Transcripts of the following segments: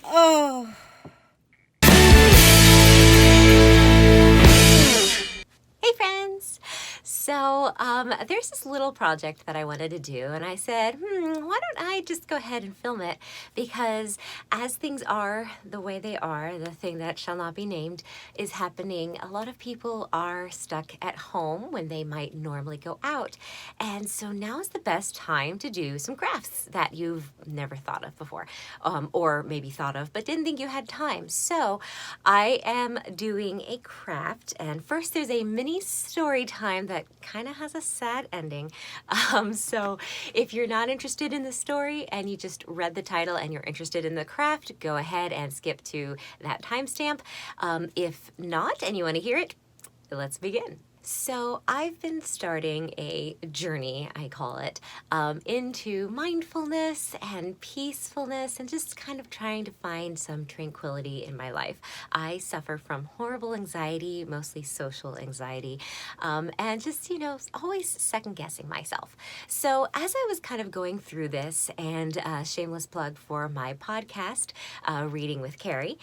Oh. Hey friends! So there's this little project that I wanted to do, and I said, why don't I just go ahead and film it? Because as things are the way they are, the thing that shall not be named is happening. A lot of people are stuck at home when they might normally go out. And so now is the best time to do some crafts that you've never thought of before, or maybe thought of but didn't think you had time. So I am doing a craft, and first there's a mini story time that kind of has a sad ending. So if you're not interested in the story and you just read the title and you're interested in the craft, go ahead and skip to that timestamp. If not and you want to hear it, let's begin. So I've been starting a journey, I call it, into mindfulness and peacefulness and just kind of trying to find some tranquility in my life. I suffer from horrible anxiety, mostly social anxiety, and just, always second guessing myself. So as I was kind of going through this, and shameless plug for my podcast, Reading with Carrie,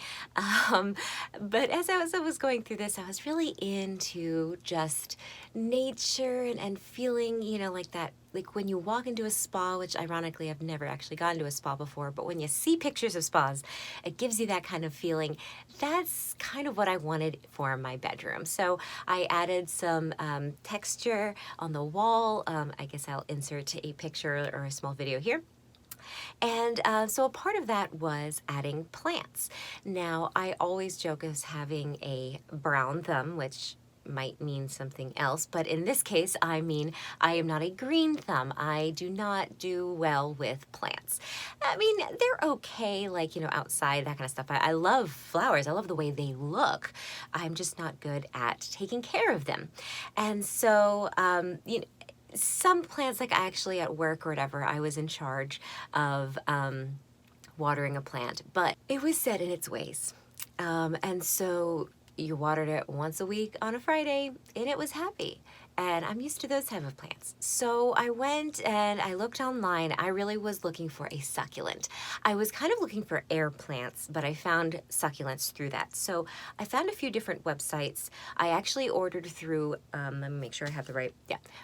but as I was going through this, I was really into just nature and feeling, like that, like when you walk into a spa, which ironically I've never actually gone to a spa before, but when you see pictures of spas, it gives you that kind of feeling. That's kind of what I wanted for my bedroom. So I added some texture on the wall. I guess I'll insert a picture or a small video here. And so a part of that was adding plants. Now, I always joke as having a brown thumb, which might mean something else, but in this case, I mean, I am not a green thumb. I do not do well with plants. I mean, they're okay, like, outside, that kind of stuff. I love flowers. I love the way they look. I'm just not good at taking care of them. And so, some plants, like actually at work or whatever, I was in charge of watering a plant, but it was set in its ways. And so you watered it once a week on a Friday, and it was happy. And I'm used to those type of plants. So I went and I looked online. I really was looking for a succulent. I was kind of looking for air plants, but I found succulents through that. So I found a few different websites. I actually ordered through, let me make sure I have the right,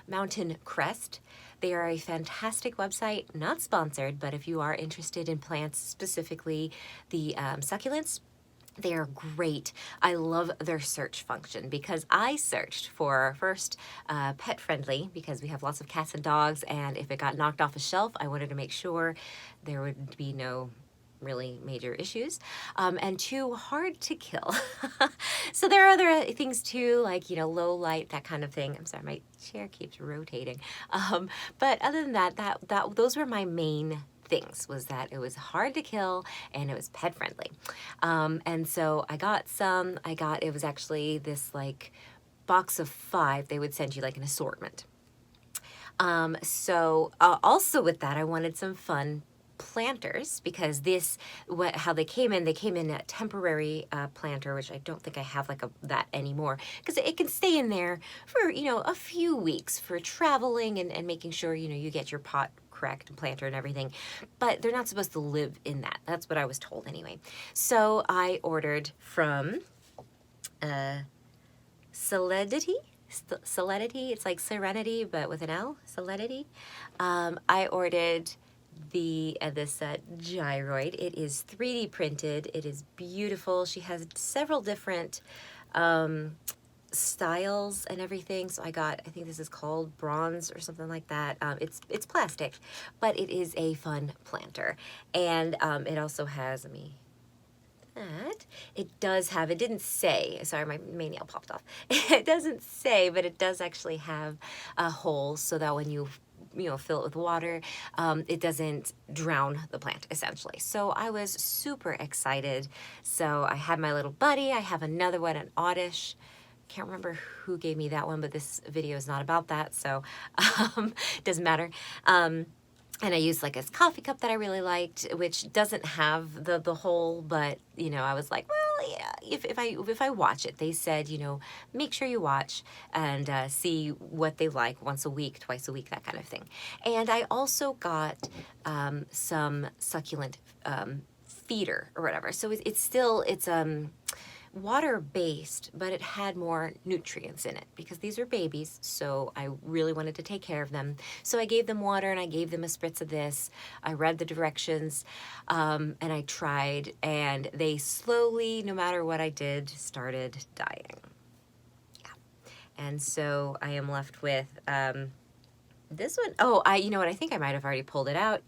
Mountain Crest. They are a fantastic website, not sponsored, but if you are interested in plants, specifically the succulents, they are great. I love their search function because I searched for first pet friendly because we have lots of cats and dogs, and if it got knocked off a shelf, I wanted to make sure there would be no really major issues, and two, hard to kill. So there are other things too, like, low light, that kind of thing. I'm sorry, my chair keeps rotating. But other than that, those were my main things, was that it was hard to kill and it was pet friendly. And so I got some. It was actually this like box of 5. They would send you like an assortment. So also with that, I wanted some fun planters, because how they came in a temporary planter, which I don't think I have that anymore, because it can stay in there for a few weeks for traveling and making sure you get your pot correct and planter and everything, but they're not supposed to live in that. That's what I was told anyway. So I ordered from Solidity. It's like Serenity, but with an L. Solidity. I ordered this gyroid. It is 3D printed. It is beautiful. She has several different styles and everything. So I think this is called bronze or something like that. It's plastic, but it is a fun planter. And it also has, it didn't say, sorry, my nail popped off. It doesn't say, but it does actually have a hole so that when you fill it with water, it doesn't drown the plant, essentially. So I was super excited. So I had my little buddy. I have another one, an Oddish. Can't remember who gave me that one, but this video is not about that, so doesn't matter. And I used like a coffee cup that I really liked, which doesn't have the hole, but I was like, well, yeah, if I watch it, they said, make sure you watch and see what they like once a week, twice a week, that kind of thing. And I also got some succulent feeder or whatever. So it's still, it's water-based, but it had more nutrients in it because these are babies, so I really wanted to take care of them. So I gave them water and I gave them a spritz of this. I read the directions, and I tried, and they slowly, no matter what I did, started dying. Yeah. And so I am left with this one. Oh, you know what? I think I might have already pulled it out.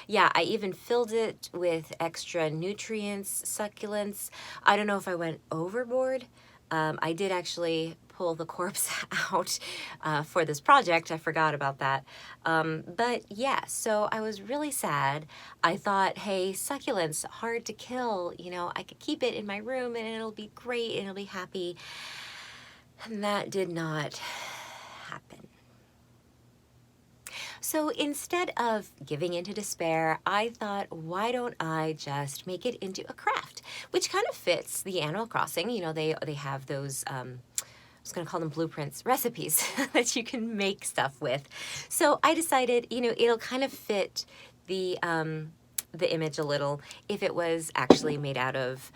Yeah, I even filled it with extra nutrients, succulents. I don't know if I went overboard. I did actually pull the corpse out for this project. I forgot about that. But yeah, so I was really sad. I thought, hey, succulents, hard to kill. You know, I could keep it in my room and it'll be great and it'll be happy. And that did not happen. So instead of giving into despair, I thought, why don't I just make it into a craft, which kind of fits the Animal Crossing. You know, they have those, I was going to call them blueprints, recipes that you can make stuff with. So I decided, you know, it'll kind of fit the image a little if it was actually made out of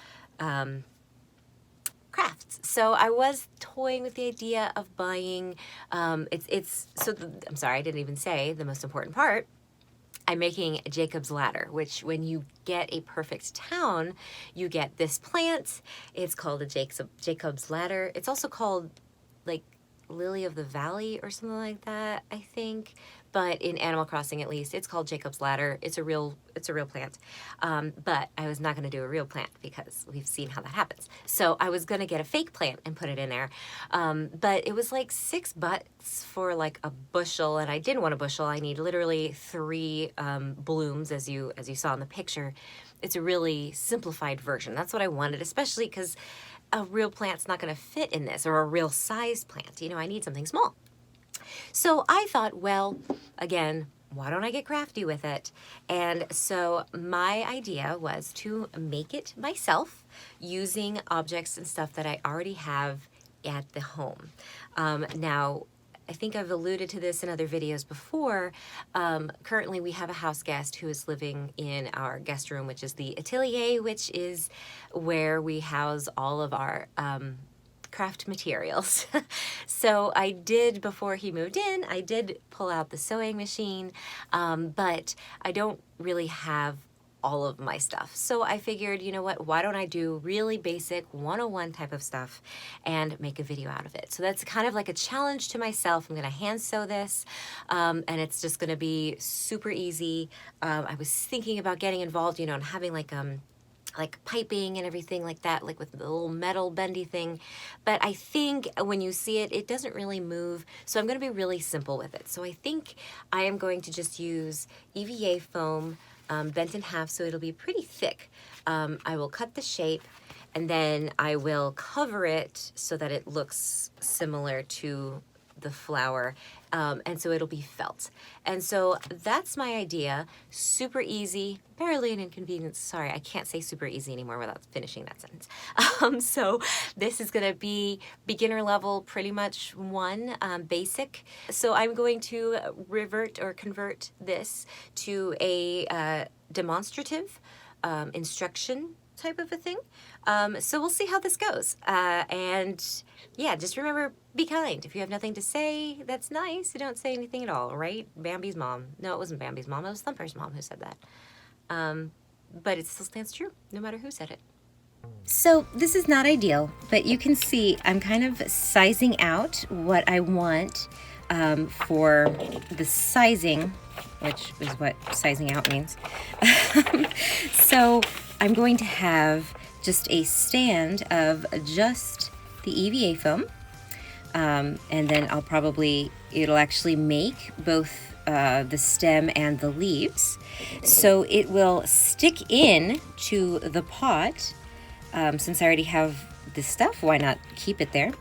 crafts. So I was toying with the idea of buying, I'm sorry, I didn't even say the most important part. I'm making Jacob's Ladder, which when you get a perfect town, you get this plant. It's called a Jacob's Ladder. It's also called like Lily of the Valley or something like that, I think. But in Animal Crossing, at least, it's called Jacob's Ladder. It's a real plant. But I was not going to do a real plant because we've seen how that happens. So I was going to get a fake plant and put it in there. But it was like $6 for like a bushel, and I didn't want a bushel. I need literally 3 blooms, as you saw in the picture. It's a really simplified version. That's what I wanted, especially because a real plant's not going to fit in this, or a real sized plant. You know, I need something small. So I thought, well, again, why don't I get crafty with it? And so my idea was to make it myself using objects and stuff that I already have at the home. Now, I think I've alluded to this in other videos before. Currently, we have a house guest who is living in our guest room, which is the atelier, which is where we house all of our craft materials. So I did, before he moved in, I did pull out the sewing machine, but I don't really have all of my stuff. So I figured, you know what, why don't I do really basic 101 type of stuff and make a video out of it? So that's kind of like a challenge to myself. I'm going to hand sew this, and it's just going to be super easy. I was thinking about getting involved, you know, and having like piping and everything like that, like with the little metal bendy thing. But I think when you see it, it doesn't really move. So I'm going to be really simple with it. So I think I am going to just use EVA foam, bent in half, so it'll be pretty thick. I will cut the shape, and then I will cover it so that it looks similar to the flower, and so it'll be felt. And so that's my idea. Super easy, barely an inconvenience. Sorry, I can't say super easy anymore without finishing that sentence. So this is gonna be beginner level, pretty much basic. So I'm going to convert this to a demonstrative instruction type of a thing. So we'll see how this goes. And yeah, just remember, be kind. If you have nothing to say, that's nice. You don't say anything at all, right? Bambi's mom. No, it wasn't Bambi's mom. It was Thumper's mom who said that. But it still stands true, no matter who said it. So this is not ideal, but you can see I'm kind of sizing out what I want for the sizing, which is what sizing out means. So I'm going to have just a stand of just the EVA foam, and then it'll actually make both the stem and the leaves. So it will stick in to the pot. Since I already have this stuff, why not keep it there?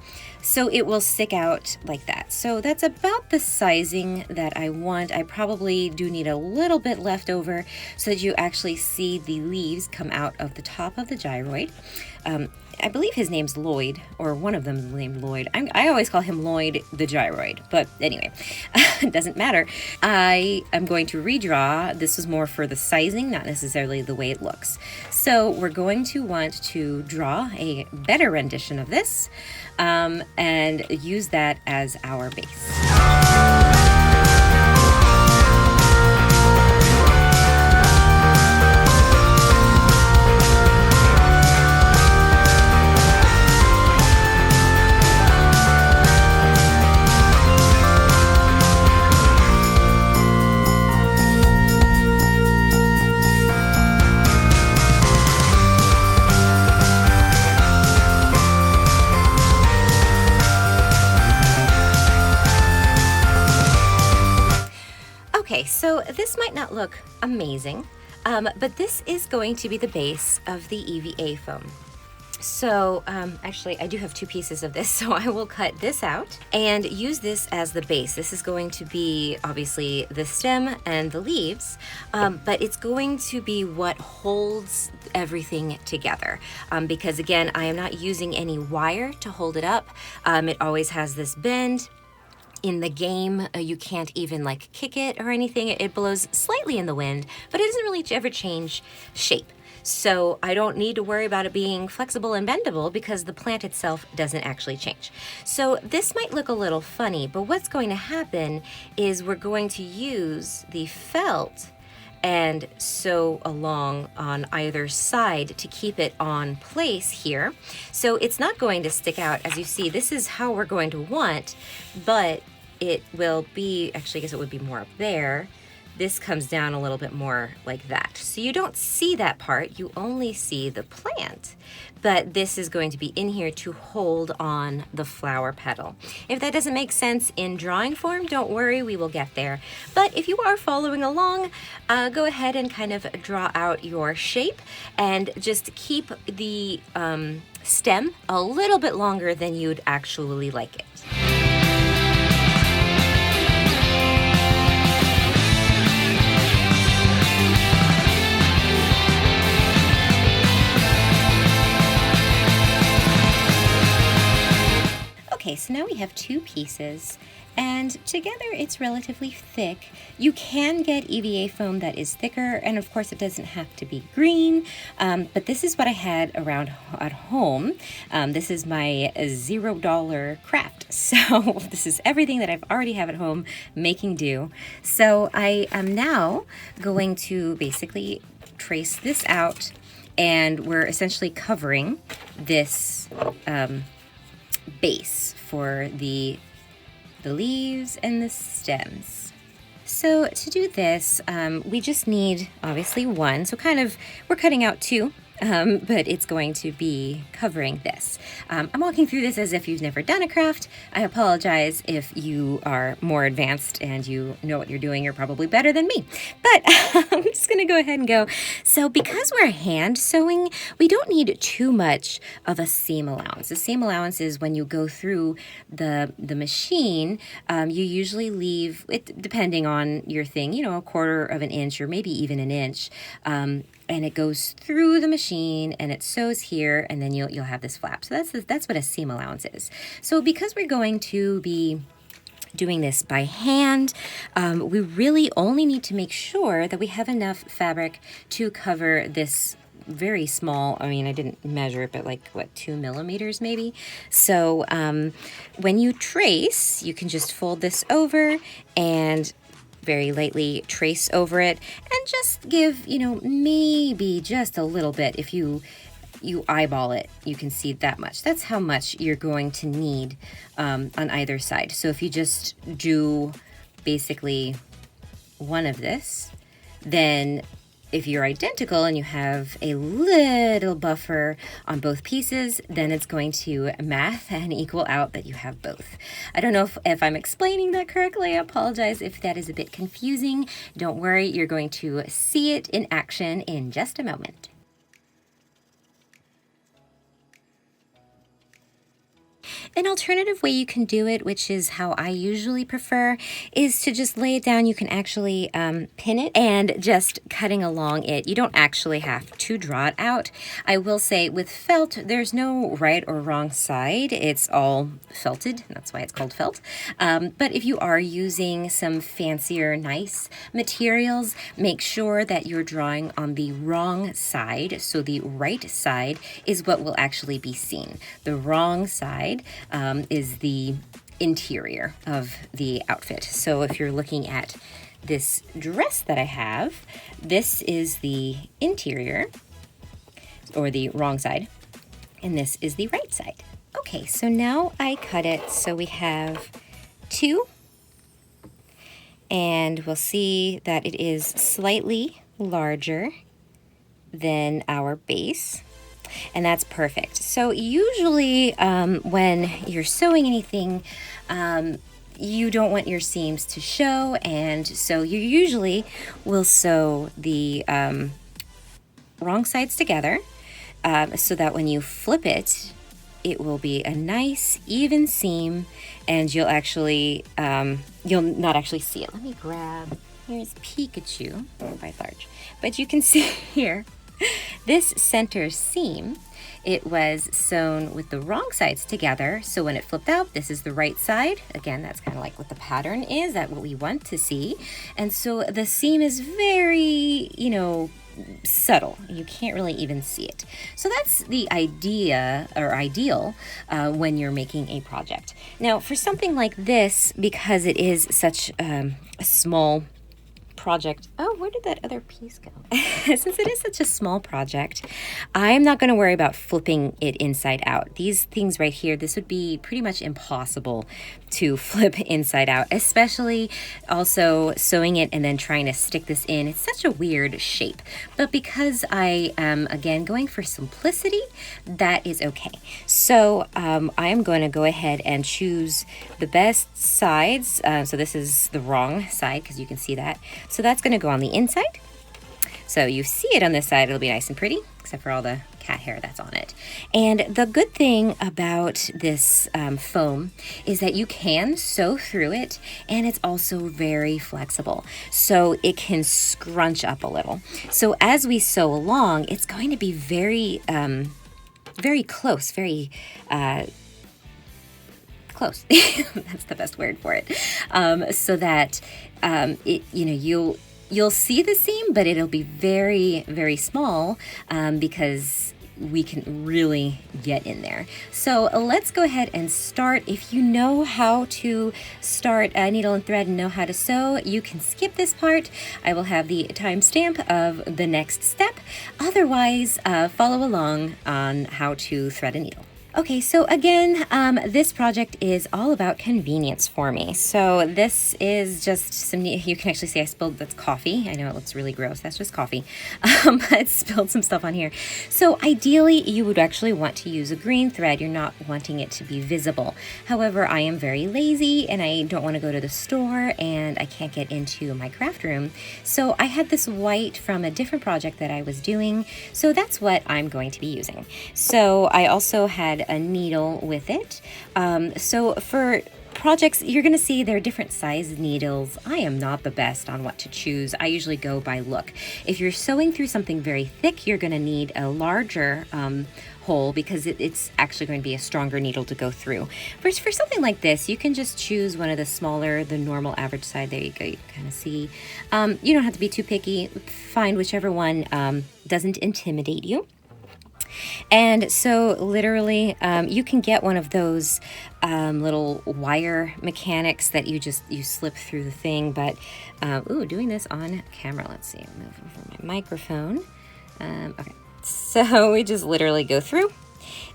so it will stick out like that. So that's about the sizing that I want. I probably do need a little bit left over so that you actually see the leaves come out of the top of the gyroid. I believe his name's Lloyd, or one of them is named Lloyd. I always call him Lloyd the gyroid, but anyway, it doesn't matter. I am going to redraw. This was more for the sizing, not necessarily the way it looks. So we're going to want to draw a better rendition of this and use that as our base. Okay, so this might not look amazing, but this is going to be the base of the EVA foam. So actually I do have 2 pieces of this, so I will cut this out and use this as the base. This is going to be obviously the stem and the leaves, but it's going to be what holds everything together, because again, I am not using any wire to hold it up. It always has this bend. In the game, you can't even like kick it or anything. It blows slightly in the wind, but it doesn't really ever change shape. So I don't need to worry about it being flexible and bendable because the plant itself doesn't actually change. So this might look a little funny, but what's going to happen is we're going to use the felt and sew along on either side to keep it on place here. So it's not going to stick out. As you see, this is how we're going to want, but it will be, actually I guess it would be more up there. This comes down a little bit more like that. So you don't see that part, you only see the plant. But this is going to be in here to hold on the flower petal. If that doesn't make sense in drawing form, don't worry, we will get there. But if you are following along, go ahead and kind of draw out your shape and just keep the stem a little bit longer than you'd actually like it. Okay, so now we have 2 pieces, and together it's relatively thick. You can get EVA foam that is thicker, and of course it doesn't have to be green, but this is what I had around at home. This is my $0 craft, so this is everything that I've already have at home making do. So I am now going to basically trace this out, and we're essentially covering this base for the leaves and the stems. So to do this, we just need obviously 1. So kind of we're cutting out 2. But it's going to be covering this. I'm walking through this as if you've never done a craft. I apologize if you are more advanced and you know what you're doing. You're probably better than me. But I'm just going to go ahead and go. So because we're hand sewing, we don't need too much of a seam allowance. The seam allowance is when you go through the machine, you usually leave, it depending on your thing, you know, 1/4 of an inch or maybe even an inch. And it goes through the machine and it sews here, and then you'll have this flap. So that's what a seam allowance is. So because we're going to be doing this by hand, we really only need to make sure that we have enough fabric to cover this very small, I mean, I didn't measure it, but like, what, 2 millimeters maybe? So when you trace, you can just fold this over and very lightly trace over it and just give, you know, maybe just a little bit. If you eyeball it, you can see that much. That's how much you're going to need on either side. So if you just do basically 1 of this, then if you're identical and you have a little buffer on both pieces, then it's going to math and equal out that you have both. I don't know if I'm explaining that correctly. I apologize if that is a bit confusing. Don't worry, you're going to see it in action in just a moment. An alternative way you can do it, which is how I usually prefer, is to just lay it down. You can actually pin it and just cutting along it. You don't actually have to draw it out. I will say with felt, there's no right or wrong side. It's all felted. That's why it's called felt. But if you are using some fancier, nice materials, make sure that you're drawing on the wrong side. So the right side is what will actually be seen. The wrong side is the interior of the outfit. So if you're looking at this dress that I have, this is the interior, or the wrong side, and this is the right side. Okay, so now I cut it so we have two, and we'll see that it is slightly larger than our base. And that's perfect. So usually when you're sewing anything, you don't want your seams to show, and so you usually will sew the wrong sides together so that when you flip it, it will be a nice even seam, and you'll actually, you'll not actually see it. Let me grab, here's Pikachu by large, but you can see here, this center seam, it was sewn with the wrong sides together. So when it flipped out, this is the right side. Again, that's kind of like what the pattern is, that what we want to see. And so the seam is very, you know, subtle. You can't really even see it. So that's the idea, or ideal, when you're making a project. Now for something like this, because it is such a small project. Oh, where did that other piece go? Since it is such a small project, I'm not going to worry about flipping it inside out. These things right here, this would be pretty much impossible to flip inside out, especially also sewing it and then trying to stick this in. It's such a weird shape, but because I am again going for simplicity, that is okay. So I am going to go ahead and choose the best sides. So this is the wrong side, because you can see that. So that's going to go on the inside. So you see it on this side, it'll be nice and pretty, except for all the cat hair that's on it. And the good thing about this foam is that you can sew through it, and it's also very flexible. So it can scrunch up a little. So as we sew along, it's going to be very, very close, very close. That's the best word for it. So that it, you know, you'll see the seam, but it'll be very, very small because we can really get in there. So let's go ahead and start. If you know how to start a needle and thread and know how to sew, you can skip this part. I will have the timestamp of the next step. Otherwise, follow along on how to thread a needle. Okay, so again, this project is all about convenience for me. So this is just some, you can actually see I spilled, that's coffee. I know it looks really gross, that's just coffee. But I spilled some stuff on here. So ideally, you would actually want to use a green thread. You're not wanting it to be visible. However, I am very lazy and I don't want to go to the store and I can't get into my craft room. So I had this white from a different project that I was doing. So that's what I'm going to be using. So I also had a needle with it. So for projects, you're going to see there are different size needles. I am not the best on what to choose. I usually go by look. If you're sewing through something very thick, you're going to need a larger hole because it's actually going to be a stronger needle to go through. For something like this, you can just choose one of the smaller, the normal average side. There you go, you can kind of see. You don't have to be too picky. Find whichever one doesn't intimidate you. And so literally you can get one of those little wire mechanics that you slip through the thing, but ooh, doing this on camera, let's see, move over my microphone. Okay, so we just literally go through.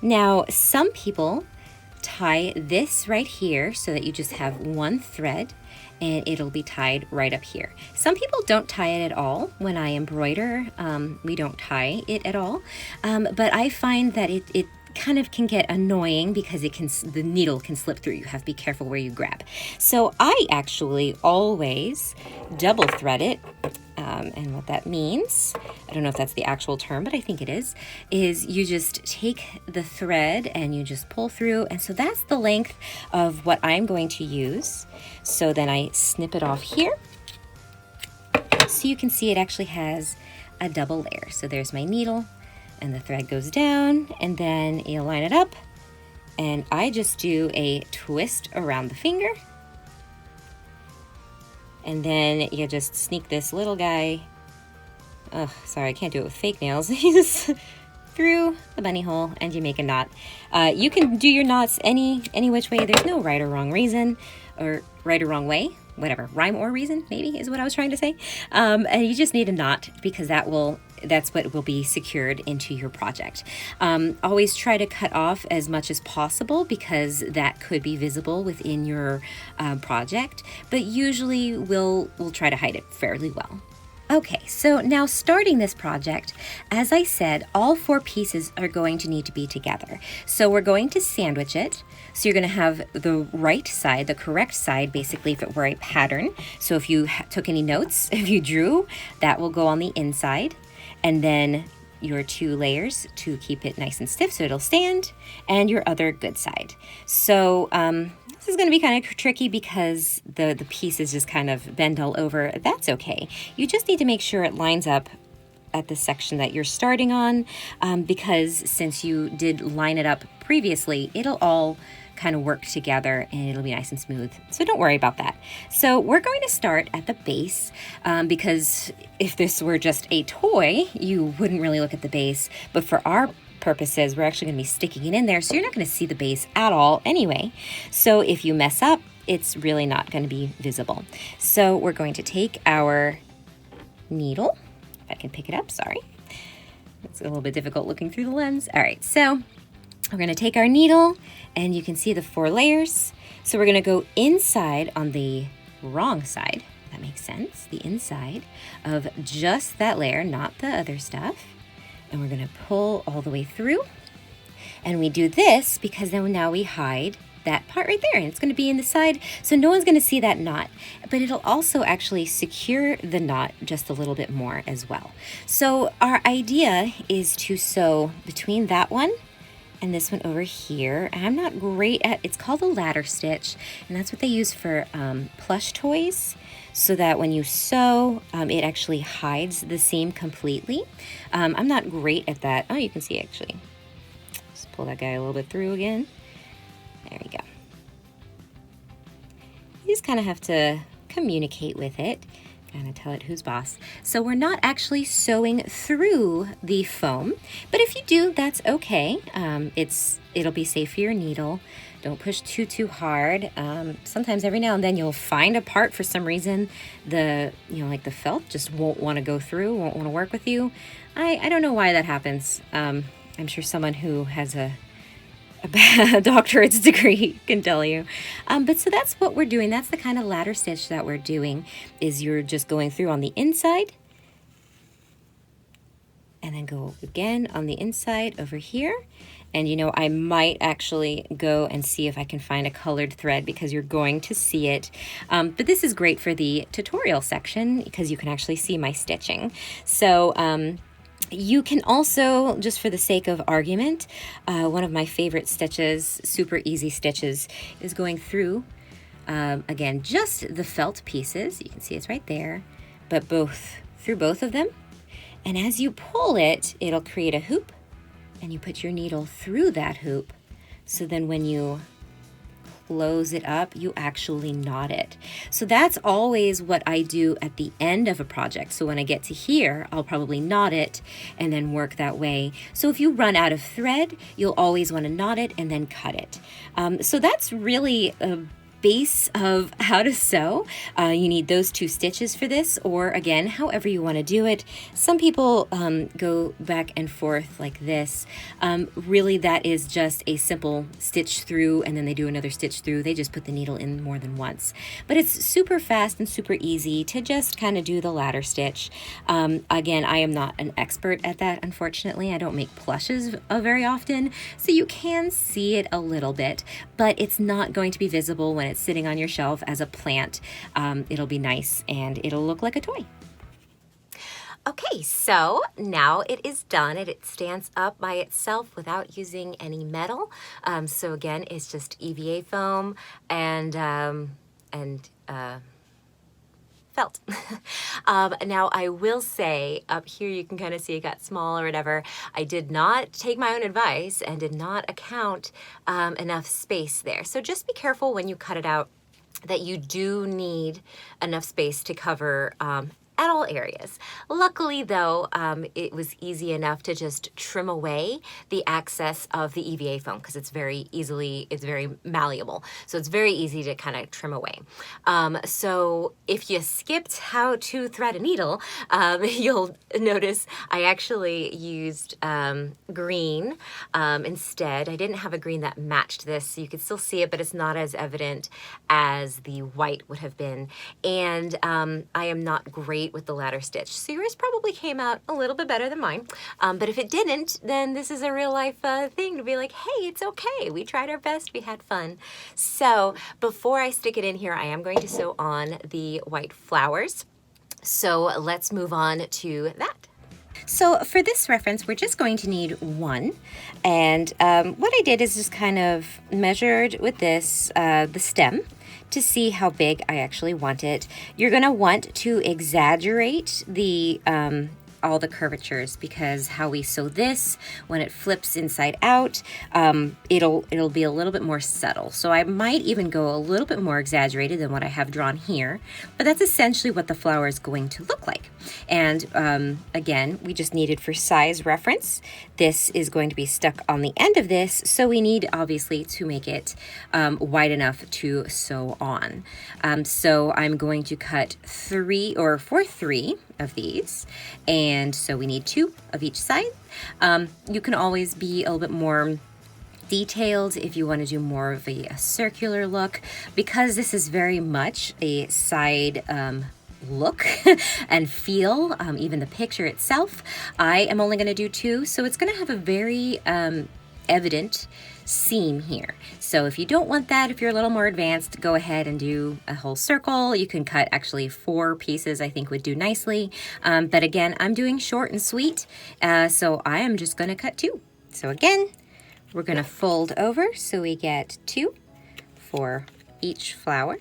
Now some people tie this right here so that you just have one thread and it'll be tied right up here. Some people don't tie it at all. When I embroider, we don't tie it at all. But I find that it kind of can get annoying because the needle can slip through. You have to be careful where you grab. So I actually always double thread it And what that means, I don't know if that's the actual term, but I think it is you just take the thread and you just pull through. And so that's the length of what I'm going to use. So then I snip it off here. So you can see it actually has a double layer. So there's my needle and the thread goes down, and then you line it up. And I just do a twist around the finger. And then you just sneak this little guy, oh, sorry, I can't do it with fake nails, through the bunny hole, and you make a knot. You can do your knots any which way. There's no right or wrong reason, or right or wrong way, whatever. Rhyme or reason, maybe, is what I was trying to say. And you just need a knot because that's what will be secured into your project. Always try to cut off as much as possible because that could be visible within your project, but usually we'll try to hide it fairly well. Okay, so now starting this project, as I said, all 4 pieces are going to need to be together. So we're going to sandwich it. So you're going to have the right side, the correct side, basically, if it were a pattern. So if you took any notes, if you drew, that will go on the inside. And then your 2 layers to keep it nice and stiff so it'll stand, and your other good side. So this is going to be kind of tricky because the pieces just kind of bend all over. That's okay. You just need to make sure it lines up at the section that you're starting on, because since you did line it up previously, it'll all kind of work together and it'll be nice and smooth. So don't worry about that. So we're going to start at the base, because if this were just a toy, you wouldn't really look at the base. But for our purposes, we're actually going to be sticking it in there, so you're not going to see the base at all anyway. So if you mess up, it's really not going to be visible. So we're going to take our needle. If I can pick it up, sorry. It's a little bit difficult looking through the lens. All right, so we're going to take our needle, and you can see the 4 layers. So we're going to go inside on the wrong side. That makes sense. The inside of just that layer, not the other stuff. And we're going to pull all the way through. And we do this because then now we hide that part right there, and it's going to be in the side, so no one's going to see that knot, but it'll also actually secure the knot just a little bit more as well. So our idea is to sew between that one and this one over here. I'm not great at, it's called a ladder stitch, and that's what they use for plush toys, so that when you sew, it actually hides the seam completely. I'm not great at that. Oh, you can see actually. Just pull that guy a little bit through again. There we go. You just kind of have to communicate with it, kind of tell it who's boss. So we're not actually sewing through the foam, but if you do, that's okay. It'll be safe for your needle. Don't push too hard. Sometimes every now and then you'll find a part for some reason, like the felt just won't want to go through, won't want to work with you. I don't know why that happens. I'm sure someone who has a doctorate's degree can tell you. But so that's what we're doing. That's the kind of ladder stitch that we're doing, is you're just going through on the inside and then go again on the inside over here. And I might actually go and see if I can find a colored thread, because you're going to see it. But this is great for the tutorial section because you can actually see my stitching. So you can also, just for the sake of argument, one of my favorite stitches, super easy stitches, is going through, again, just the felt pieces. You can see it's right there, but through both of them. And as you pull it, it'll create a hoop, and you put your needle through that hoop. So then when you close it up, you actually knot it. So that's always what I do at the end of a project. So when I get to here, I'll probably knot it and then work that way. So if you run out of thread, you'll always want to knot it and then cut it. So that's really a base of how to sew. You need those 2 stitches for this, or again, however you want to do it. Some people go back and forth like this. Really, that is just a simple stitch through, and then they do another stitch through. They just put the needle in more than once. But it's super fast and super easy to just kind of do the ladder stitch. Again, I am not an expert at that, unfortunately. I don't make plushes very often, so you can see it a little bit, but it's not going to be visible when it's sitting on your shelf as a plant. It'll be nice and it'll look like a toy. Okay, so now it is done. It stands up by itself without using any metal. So again, it's just EVA foam and felt. Now I will say up here you can kind of see it got small or whatever. I did not take my own advice and did not account enough space there. So just be careful when you cut it out that you do need enough space to cover at all areas. Luckily though, it was easy enough to just trim away the excess of the EVA foam because it's very malleable. So it's very easy to kind of trim away. So if you skipped how to thread a needle, you'll notice I actually used green instead. I didn't have a green that matched this, so you could still see it, but it's not as evident as the white would have been. And I am not great with the ladder stitch. So yours probably came out a little bit better than mine. But if it didn't, then this is a real life thing to be like, hey, it's okay. We tried our best. We had fun. So before I stick it in here, I am going to sew on the white flowers. So let's move on to that. So for this reference, we're just going to need one. And what I did is just kind of measured with this, the stem, to see how big I actually want it. You're gonna want to exaggerate the all the curvatures because how we sew this, when it flips inside out, it'll be a little bit more subtle. So I might even go a little bit more exaggerated than what I have drawn here, but that's essentially what the flower is going to look like. And again, we just needed for size reference. This is going to be stuck on the end of this, so we need obviously to make it wide enough to sew on. So I'm going to cut 3 of these, and so we need 2 of each side. You can always be a little bit more detailed if you want to do more of a circular look, because this is very much a side look and feel, even the picture itself. I am only going to do 2, so it's going to have a very evident seam here. So if you don't want that, if you're a little more advanced, go ahead and do a whole circle. You can cut actually 4 pieces, I think would do nicely. But again, I'm doing short and sweet, so I am just going to cut 2. So again, we're going to fold over so we get 2 for each flower.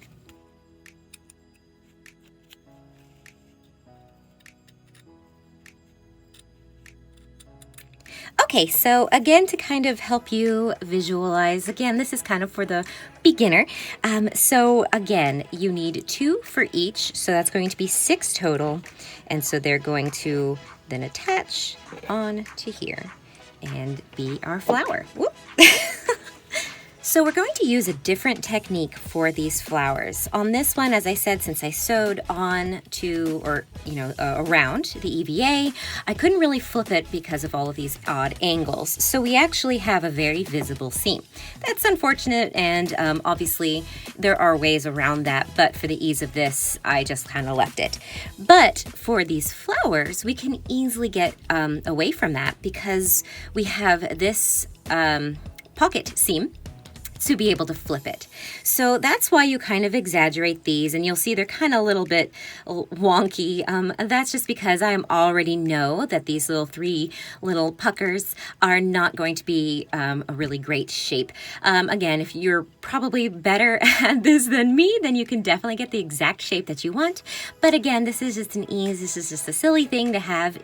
Okay, so again, to kind of help you visualize, again, this is kind of for the beginner. So again, you need 2 for each, so that's going to be 6 total. And so they're going to then attach on to here and be our flower. Whoop. So we're going to use a different technique for these flowers. On this one, as I said, since I sewed on to, or around the EVA, I couldn't really flip it because of all of these odd angles. So we actually have a very visible seam. That's unfortunate, and obviously there are ways around that, but for the ease of this, I just kind of left it. But for these flowers, we can easily get away from that because we have this pocket seam to be able to flip it. So that's why you kind of exaggerate these, and you'll see they're kind of a little bit wonky. That's just because I already know that these little 3 little puckers are not going to be a really great shape. Again, if you're probably better at this than me, then you can definitely get the exact shape that you want. But again, this is just an ease. This is just a silly thing to have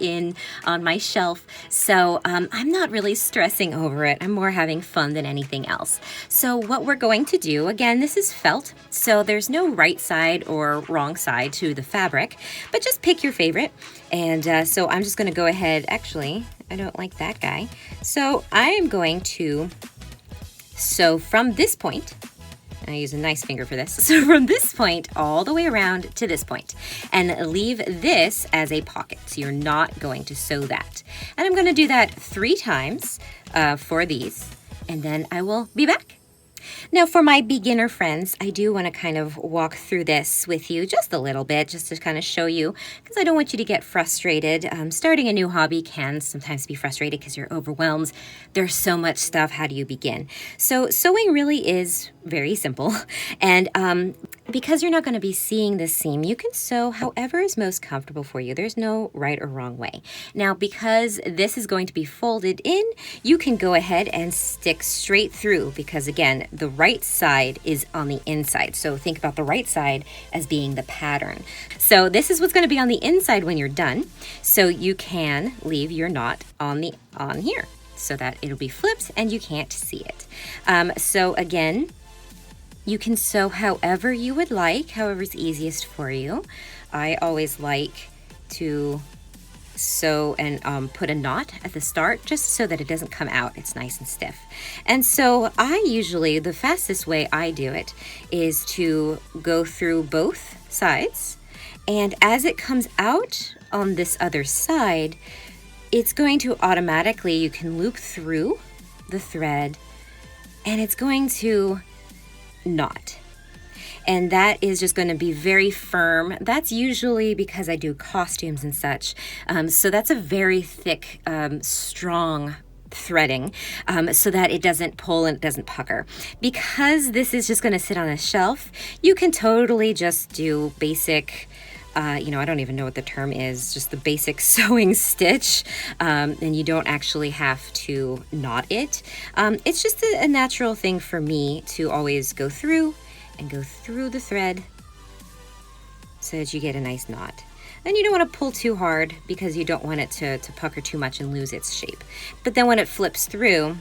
on my shelf. So I'm not really stressing over it. I'm more having fun than anything else. So what we're going to do, again, this is felt, so there's no right side or wrong side to the fabric, but just pick your favorite. And so I'm just going to go ahead, actually, I don't like that guy. So I am going to sew from this point, and I use a nice finger for this, so from this point all the way around to this point, and leave this as a pocket. So you're not going to sew that. And I'm going to do that 3 times for these, and then I will be back. Now for my beginner friends, I do want to kind of walk through this with you just a little bit, just to kind of show you, because I don't want you to get frustrated. Starting a new hobby can sometimes be frustrated because you're overwhelmed. There's so much stuff. How do you begin? So sewing really is very simple. And because you're not going to be seeing the seam, you can sew however is most comfortable for you. There's no right or wrong way. Now, because this is going to be folded in, you can go ahead and stick straight through, because again, the right side is on the inside. So think about the right side as being the pattern. So this is what's going to be on the inside when you're done. So you can leave your knot on here so that it'll be flipped and you can't see it. So again, you can sew however you would like, however's easiest for you. I always like to sew and put a knot at the start just so that it doesn't come out. It's nice and stiff. And so the fastest way I do it is to go through both sides. And as it comes out on this other side, it's going to automatically, you can loop through the thread and it's going to knot. And that is just going to be very firm. That's usually because I do costumes and such. So that's a very thick, strong threading, so that it doesn't pull and it doesn't pucker. Because this is just going to sit on a shelf, you can totally just do basic, I don't even know what the term is, just the basic sewing stitch, and you don't actually have to knot it. It's just a natural thing for me to always go through the thread so that you get a nice knot. And you don't want to pull too hard because you don't want it to pucker too much and lose its shape. But then when it flips through,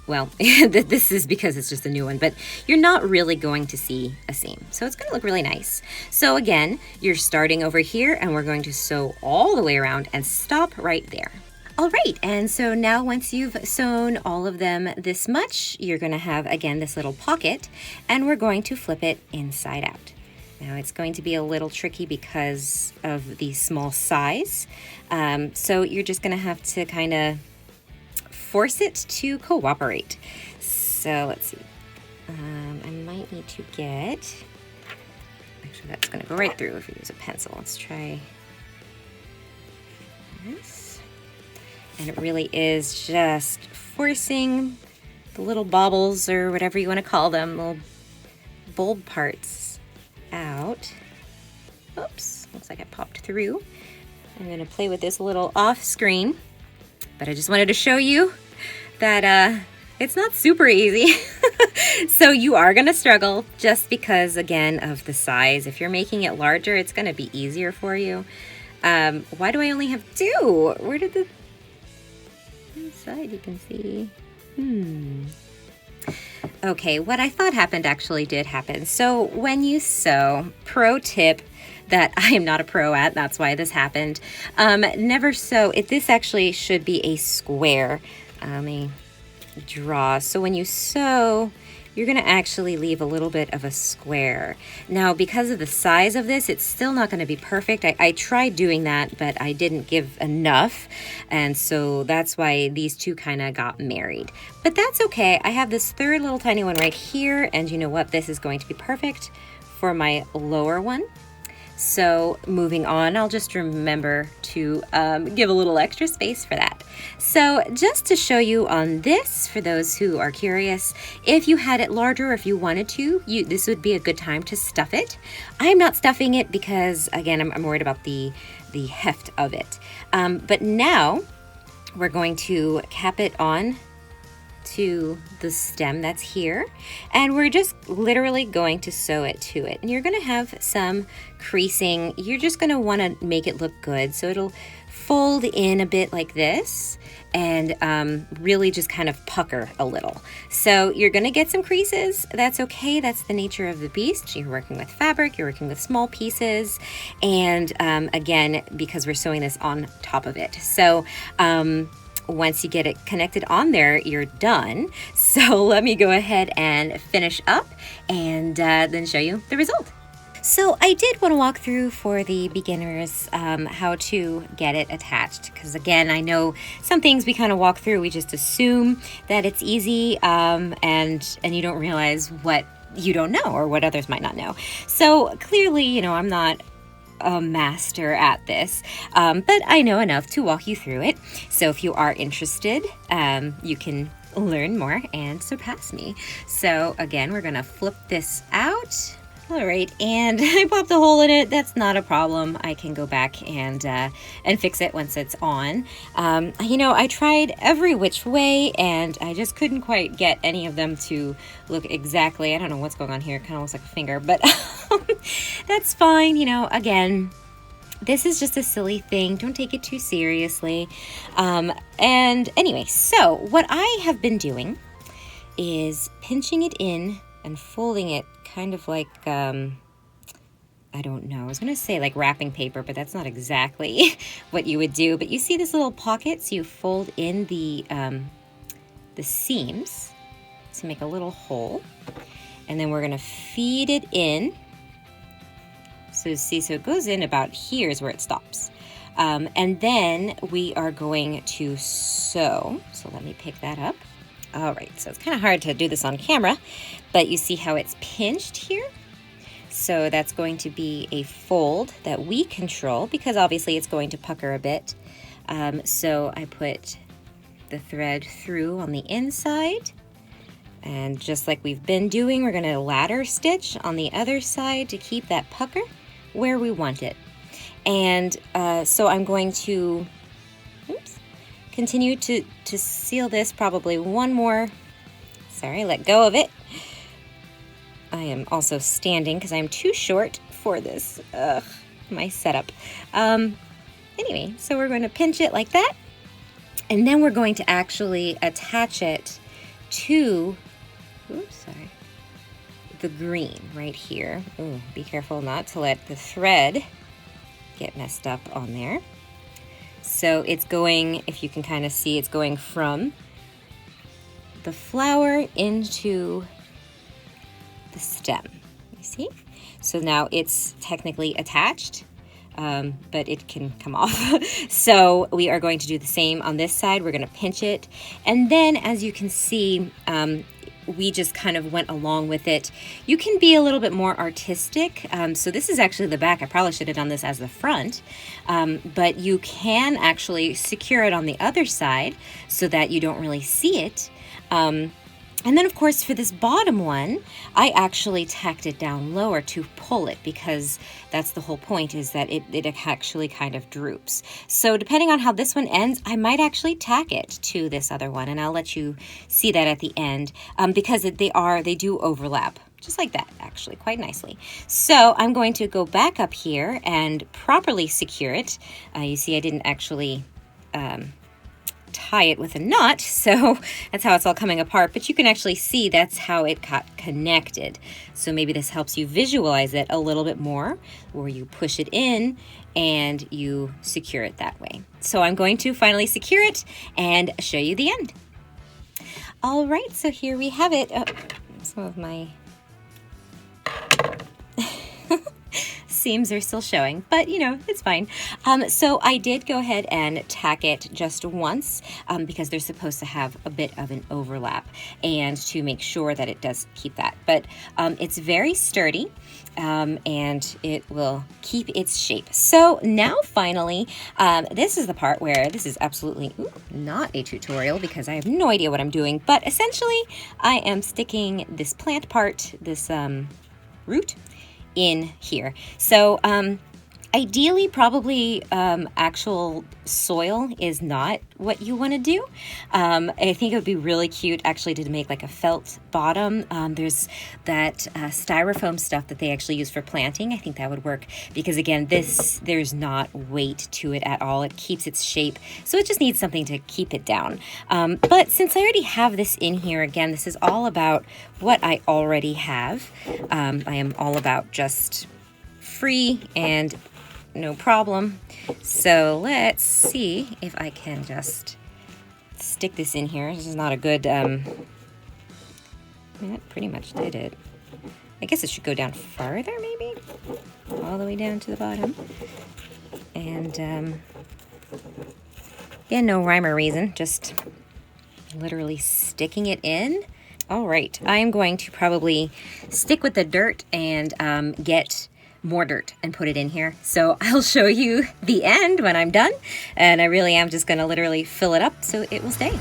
well, this is because it's just a new one, but you're not really going to see a seam. So it's going to look really nice. So again, you're starting over here and we're going to sew all the way around and stop right there. All right, and so now once you've sewn all of them this much, you're going to have, again, this little pocket, and we're going to flip it inside out. Now it's going to be a little tricky because of the small size, so you're just going to have to kind of force it to cooperate. So let's see. I might need to get, actually that's going to go right through if you use a pencil. Let's try this. And it really is just forcing the little baubles, or whatever you want to call them, little bulb parts out. Oops, looks like I popped through. I'm going to play with this a little off screen, but I just wanted to show you that it's not super easy. So you are going to struggle just because, again, of the size. If you're making it larger, it's going to be easier for you. Why do I only have two? Where did the side you can see? Okay, what I thought happened actually did happen. So when you sew, pro tip that I am not a pro at, that's why this happened, never sew, this actually should be a square. Let me draw. So when you sew, you're going to actually leave a little bit of a square. Now, because of the size of this, it's still not going to be perfect. I tried doing that, but I didn't give enough. And so that's why these two kind of got married. But that's okay. I have this third little tiny one right here. And you know what? This is going to be perfect for my lower one. So moving on, I'll just remember to give a little extra space for that. So just to show you on this, for those who are curious, if you had it larger, or if you wanted to, this would be a good time to stuff it. I'm not stuffing it because, again, I'm worried about the heft of it. But now we're going to cap it on to the stem that's here, and we're just literally going to sew it to it. And you're going to have some creasing. You're just going to want to make it look good, so it'll fold in a bit like this and really just kind of pucker a little. So you're going to get some creases. That's okay. That's the nature of the beast. You're working with fabric, you're working with small pieces, and again, because we're sewing this on top of it. So once you get it connected on there, you're done. So let me go ahead and finish up and then show you the result. So I did want to walk through for the beginners how to get it attached, because again, I know some things we kind of walk through, we just assume that it's easy, and you don't realize what you don't know or what others might not know. So clearly, you know, I'm not a master at this, but I know enough to walk you through it. So if you are interested, you can learn more and surpass me. So again, we're gonna flip this out. All right, and I popped a hole in it. That's not a problem. I can go back and fix it once it's on. You know, I tried every which way, and I just couldn't quite get any of them to look exactly. I don't know what's going on here. It kind of looks like a finger, but that's fine. You know, again, this is just a silly thing. Don't take it too seriously. And anyway, so what I have been doing is pinching it in and folding it kind of like, I don't know, I was gonna say like wrapping paper, but that's not exactly what you would do. But you see this little pocket, so you fold in the seams to make a little hole. And then we're gonna feed it in. So see, so it goes in about here is where it stops. And then we are going to sew. So let me pick that up. All right, so it's kind of hard to do this on camera, but you see how it's pinched here? So that's going to be a fold that we control, because obviously it's going to pucker a bit. So I put the thread through on the inside, and just like we've been doing, we're gonna ladder stitch on the other side to keep that pucker where we want it. And so I'm going to, continue to seal this probably one more, sorry, let go of it. I am also standing because I'm too short for this, my setup. Anyway, so we're going to pinch it like that, and then we're going to actually attach it to, the green right here. Ooh, be careful not to let the thread get messed up on there. So it's going, if you can kind of see, it's going from the flower into the stem, you see? So now it's technically attached, but it can come off. So we are going to do the same on this side. We're gonna pinch it. And then as you can see, we just kind of went along with it. You can be a little bit more artistic. So this is actually the back. I probably should have done this as the front, but you can actually secure it on the other side so that you don't really see it. And then of course for this bottom one, I actually tacked it down lower to pull it, because that's the whole point, is that it actually kind of droops. So depending on how this one ends, I might actually tack it to this other one, and I'll let you see that at the end, because they do overlap. Just like that, actually, quite nicely. So I'm going to go back up here and properly secure it. You see I didn't actually tie it with a knot, so that's how it's all coming apart, but you can actually see that's how it got connected. So maybe this helps you visualize it a little bit more, where you push it in and you secure it that way. So I'm going to finally secure it and show you the end. All right, so here we have it. Some of my seams are still showing, but you know, it's fine. So I did go ahead and tack it just once, because they're supposed to have a bit of an overlap, and to make sure that it does keep that. But it's very sturdy, and it will keep its shape. So now finally, this is the part where this is absolutely not a tutorial, because I have no idea what I'm doing, but essentially I am sticking this plant part, this root, in here. So ideally, probably actual soil is not what you want to do. I think it would be really cute actually to make like a felt bottom. There's that styrofoam stuff that they actually use for planting. I think that would work, because again, there's not weight to it at all. It keeps its shape, so it just needs something to keep it down. But since I already have this in here, again, this is all about what I already have. I am all about just free and no problem. So let's see if I can just stick this in here. This is not a good, I mean, that pretty much did it. I guess it should go down farther, maybe? All the way down to the bottom. And, yeah, no rhyme or reason, just literally sticking it in. All right, I am going to probably stick with the dirt and get more dirt and put it in here. So I'll show you the end when I'm done. And I really am just gonna literally fill it up so it will stay.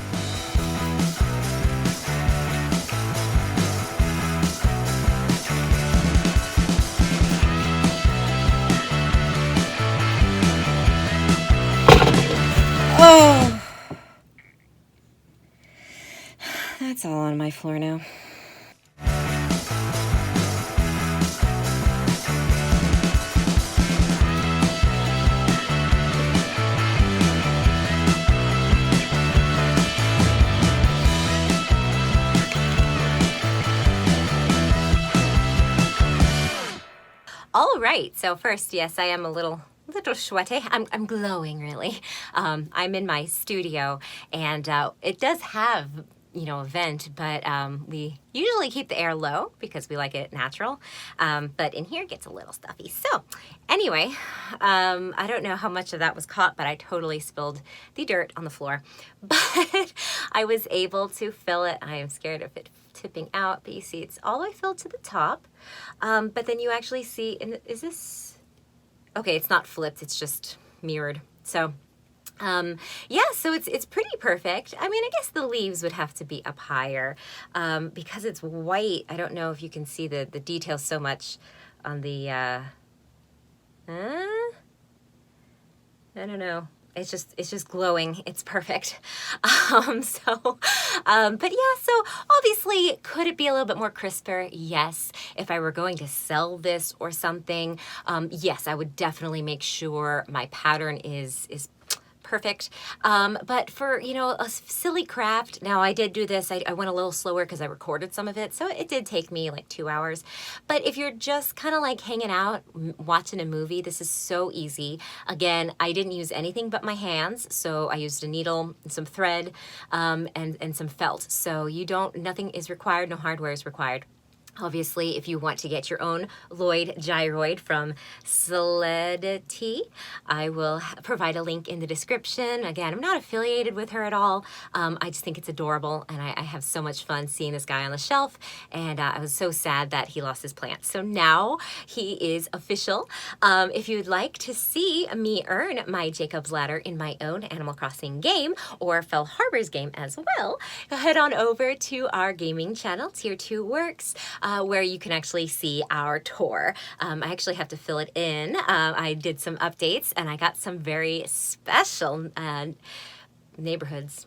Oh, that's all on my floor now. All right, so first, yes, I am a little sweaty. I'm glowing, really. I'm in my studio, and it does have, you know, a vent, but we usually keep the air low because we like it natural. But in here it gets a little stuffy. So anyway, I don't know how much of that was caught, but I totally spilled the dirt on the floor. But I was able to fill it. I am scared of it tipping out, but you see it's all the way filled to the top. But then you actually see, and is this, okay, it's not flipped, it's just mirrored. So yeah, so it's pretty perfect. I mean, I guess the leaves would have to be up higher because it's white. I don't know if you can see the details so much on the, I don't know. It's just glowing. It's perfect. But yeah, so obviously, could it be a little bit more crisper? Yes. If I were going to sell this or something, yes, I would definitely make sure my pattern is perfect. But for, you know, a silly craft, now I did do this, I went a little slower because I recorded some of it, so it did take me like 2 hours. But if you're just kind of like hanging out, watching a movie, this is so easy. Again, I didn't use anything but my hands, so I used a needle, some thread, and some felt. So nothing is required, no hardware is required. Obviously, if you want to get your own Lloyd gyroid from Solidity, I will provide a link in the description. Again, I'm not affiliated with her at all. I just think it's adorable, and I have so much fun seeing this guy on the shelf, and I was so sad that he lost his plant. So now he is official. If you'd like to see me earn my Jacob's Ladder in my own Animal Crossing game, or Fell Harbor's game as well, head on over to our gaming channel, Tier 2 Works, where you can actually see our tour. I actually have to fill it in. I did some updates, and I got some very special neighbors,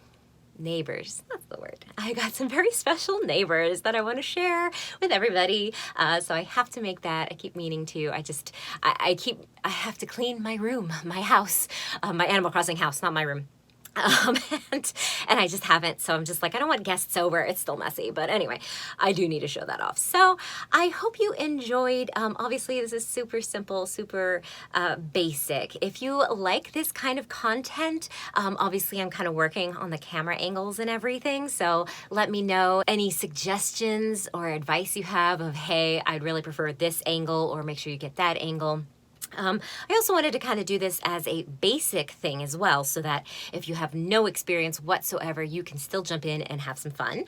that's the word. I got some very special neighbors that I want to share with everybody. So I have to make that. I keep meaning to. I have to clean my room, my house, my Animal Crossing house, not my room. And I just haven't, so I'm just like, I don't want guests over, it's still messy, but anyway, I do need to show that off. So I hope you enjoyed. Obviously this is super simple, super basic. If you like this kind of content, obviously I'm kind of working on the camera angles and everything, so let me know any suggestions or advice you have of, hey, I'd really prefer this angle, or make sure you get that angle. I also wanted to kind of do this as a basic thing as well, so that if you have no experience whatsoever, you can still jump in and have some fun.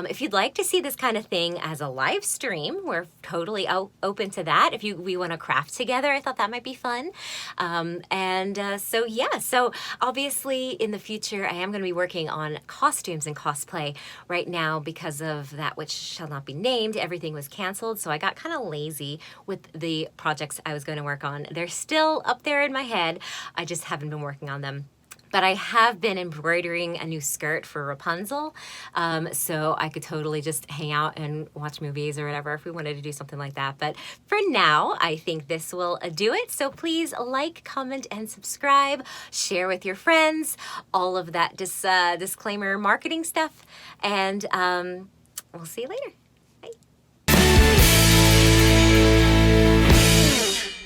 If you'd like to see this kind of thing as a live stream, we're totally open to that. If we want to craft together, I thought that might be fun. So yeah, so obviously in the future, I am going to be working on costumes and cosplay. Right now, because of that which shall not be named, everything was canceled, so I got kind of lazy with the projects I was going to work on. They're still up there in my head. I just haven't been working on them. But I have been embroidering a new skirt for Rapunzel, so I could totally just hang out and watch movies or whatever if we wanted to do something like that. But for now, I think this will do it. So please like, comment, and subscribe. Share with your friends. All of that disclaimer marketing stuff. And we'll see you later.